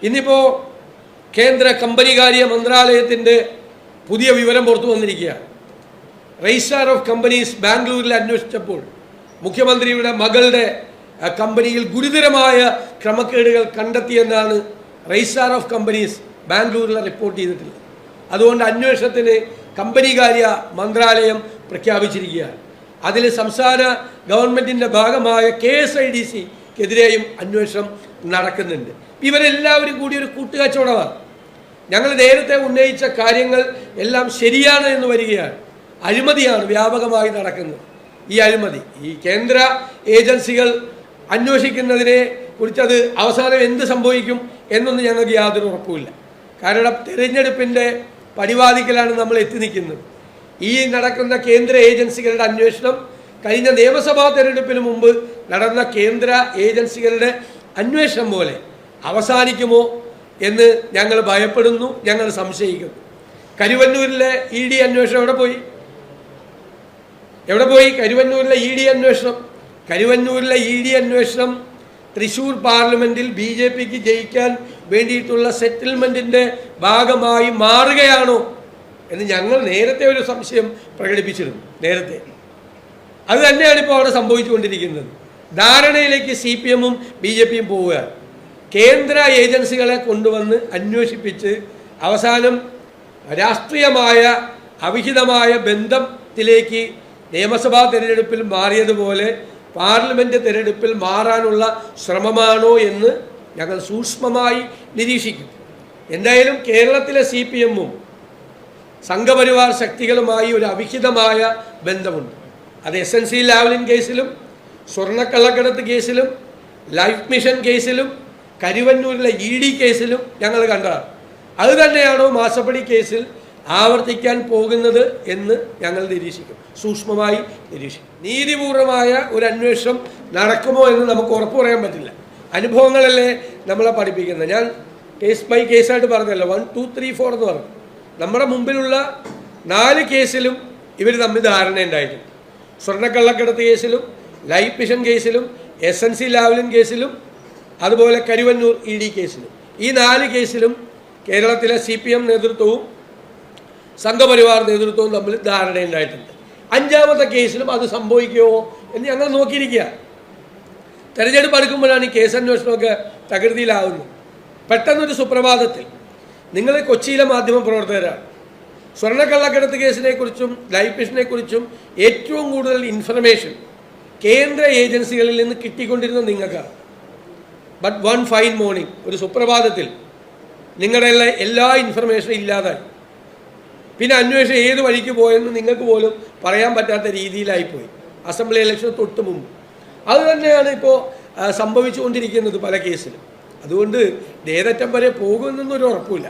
ഇന്നിപ്പോൾ കേന്ദ്ര കമ്പനികാര്യ മന്ത്രാലയത്തിൻ്റെ പുതിയ വിവരം പുറത്തു വന്നിരിക്കുകയാണ്. രജിസ്ട്രാർ ഓഫ് കമ്പനീസ് ബാംഗ്ലൂരിൽ അന്വേഷിച്ചപ്പോൾ മുഖ്യമന്ത്രിയുടെ മകളുടെ കമ്പനിയിൽ ഗുരുതരമായ ക്രമക്കേടുകൾ കണ്ടെത്തിയെന്നാണ് രജിസ്ട്രാർ ഓഫ് കമ്പനീസ് ബാംഗ്ലൂരിൽ റിപ്പോർട്ട് ചെയ്തിട്ടുള്ളത്. അതുകൊണ്ട് അന്വേഷണത്തിന് കമ്പനികാര്യ മന്ത്രാലയം പ്രഖ്യാപിച്ചിരിക്കുകയാണ്. അതിൽ സംസ്ഥാന ഗവൺമെൻറ്റിൻ്റെ ഭാഗമായ KSIDCക്കെതിരെയും അന്വേഷണം നടക്കുന്നുണ്ട്. ഇവരെല്ലാവരും കൂടി ഒരു കൂട്ടുകച്ചവടമാണ്. ഞങ്ങൾ നേരത്തെ ഉന്നയിച്ച കാര്യങ്ങൾ എല്ലാം ശരിയാണ് എന്ന് വരികയാണ്. അഴിമതിയാണ് വ്യാപകമായി നടക്കുന്നത്. ഈ അഴിമതി ഈ കേന്ദ്ര ഏജൻസികൾ അന്വേഷിക്കുന്നതിനെ കുറിച്ചത് അവസാനം എന്ത് സംഭവിക്കും എന്നൊന്നും ഞങ്ങൾക്ക് യാതൊരു ഉറപ്പുമില്ല. കാരണം തിരഞ്ഞെടുപ്പിൻ്റെ പടിവാതിക്കലാണ് നമ്മൾ എത്തി നിൽക്കുന്നത്. ഈ നടക്കുന്ന കേന്ദ്ര ഏജൻസികളുടെ അന്വേഷണം കഴിഞ്ഞ നിയമസഭാ തെരഞ്ഞെടുപ്പിന് മുമ്പ് നടന്ന കേന്ദ്ര ഏജൻസികളുടെ അന്വേഷണം പോലെ അവസാനിക്കുമോ എന്ന് ഞങ്ങൾ ഭയപ്പെടുന്നു, ഞങ്ങൾ സംശയിക്കുന്നു. കരുവന്നൂരിലെ ED അന്വേഷണം എവിടെ പോയി? കരുവന്നൂരിലെ ED അന്വേഷണം തൃശ്ശൂർ പാർലമെൻറ്റിൽ BJPക്ക് ജയിക്കാൻ വേണ്ടിയിട്ടുള്ള സെറ്റിൽമെൻറ്റിൻ്റെ ഭാഗമായി മാറുകയാണോ എന്ന് ഞങ്ങൾ നേരത്തെ ഒരു സംശയം പ്രകടിപ്പിച്ചിരുന്നു. അത് തന്നെയാണ് ഇപ്പോൾ അവിടെ സംഭവിച്ചുകൊണ്ടിരിക്കുന്നത്. ധാരണയിലേക്ക് CPMഉം BJPയും പോവുകയാണ്. കേന്ദ്ര ഏജൻസികളെ കൊണ്ടുവന്ന് അന്വേഷിപ്പിച്ച് അവസാനം രാഷ്ട്രീയമായ അവിഹിതമായ ബന്ധത്തിലേക്ക് നിയമസഭാ തെരഞ്ഞെടുപ്പിൽ മാറിയതുപോലെ പാർലമെൻറ്റ് തെരഞ്ഞെടുപ്പിൽ മാറാനുള്ള ശ്രമമാണോ എന്ന് ഞങ്ങൾ സൂക്ഷ്മമായി നിരീക്ഷിക്കും. എന്തായാലും കേരളത്തിലെ CPMഉം സംഘപരിവാർ ശക്തികളുമായി ഒരു അവിഹിതമായ ബന്ധമുണ്ട്. അത് SNC ലാവ്ലിൻ കേസിലും സ്വർണ്ണക്കള്ളക്കടത്ത് കേസിലും ലൈഫ് മിഷൻ കേസിലും കരുവന്നൂരിലെ ED കേസിലും ഞങ്ങൾ കണ്ടതാണ്. അത് തന്നെയാണോ മാസപ്പടി കേസിൽ ആവർത്തിക്കാൻ പോകുന്നത് എന്ന് ഞങ്ങൾ നിരീക്ഷിക്കും, സൂക്ഷ്മമായി നിരീക്ഷിക്കും. നീതിപൂർവമായ ഒരു അന്വേഷണം നടക്കുമോ എന്ന് നമുക്ക് ഉറപ്പ് പറയാൻ പറ്റില്ല. അനുഭവങ്ങളല്ലേ നമ്മളെ പഠിപ്പിക്കുന്നത്. ഞാൻ കേസ് ബൈ കേസായിട്ട് പറഞ്ഞല്ലോ, 1, 2, 3, 4 എന്ന് പറഞ്ഞു. നമ്മുടെ മുമ്പിലുള്ള 4 കേസിലും ഇവർ തമ്മിൽ ധാരണയുണ്ടായിട്ടുണ്ട്. സ്വർണ്ണക്കള്ളക്കടത്ത് കേസിലും ലൈഫ് മിഷൻ കേസിലും SNC ലാവ്ലിൻ കേസിലും അതുപോലെ കരുവന്നൂർ ED കേസിലും ഈ 4 കേസിലും കേരളത്തിലെ CPM നേതൃത്വവും സംഘപരിവാർ നേതൃത്വവും തമ്മിൽ ധാരണയുണ്ടായിട്ടുണ്ട്. 5ാമത്തെ കേസിലും അത് സംഭവിക്കുമോ എന്ന് ഞങ്ങൾ നോക്കിയിരിക്കുക. തെരഞ്ഞെടുപ്പ് അടുക്കുമ്പോഴാണ് ഈ കേസ് അന്വേഷണമൊക്കെ തകൃതിയിലാവുന്നത്. പെട്ടെന്നൊരു സുപ്രഭാതത്തിൽ നിങ്ങൾ കൊച്ചിയിലെ മാധ്യമ പ്രവർത്തകരാണ്. സ്വർണ്ണക്കള്ളക്കടത്ത് കേസിനെക്കുറിച്ചും ലൈഫ് മിഷനെക്കുറിച്ചും ഏറ്റവും കൂടുതൽ ഇൻഫർമേഷൻ കേന്ദ്ര ഏജൻസികളിൽ നിന്ന് കിട്ടിക്കൊണ്ടിരുന്ന നിങ്ങൾക്കാണ്. ബട്ട് വൺ ഫൈൻ മോർണിംഗ്, ഒരു സുപ്രഭാതത്തിൽ നിങ്ങളുടെ എല്ലാ ഇൻഫർമേഷനും ഇല്ലാതായി. പിന്നെ അന്വേഷണം ഏത് വഴിക്ക് പോയെന്ന് നിങ്ങൾക്ക് പോലും പറയാൻ പറ്റാത്ത രീതിയിലായിപ്പോയി അസംബ്ലി ഇലക്ഷൻ തൊട്ട് മുമ്പ്. അതുതന്നെയാണ് ഇപ്പോൾ സംഭവിച്ചുകൊണ്ടിരിക്കുന്നത് പല കേസിലും. അതുകൊണ്ട് ഏതറ്റം വരെ പോകുമെന്നൊന്നും ഒരു ഉറപ്പില്ല.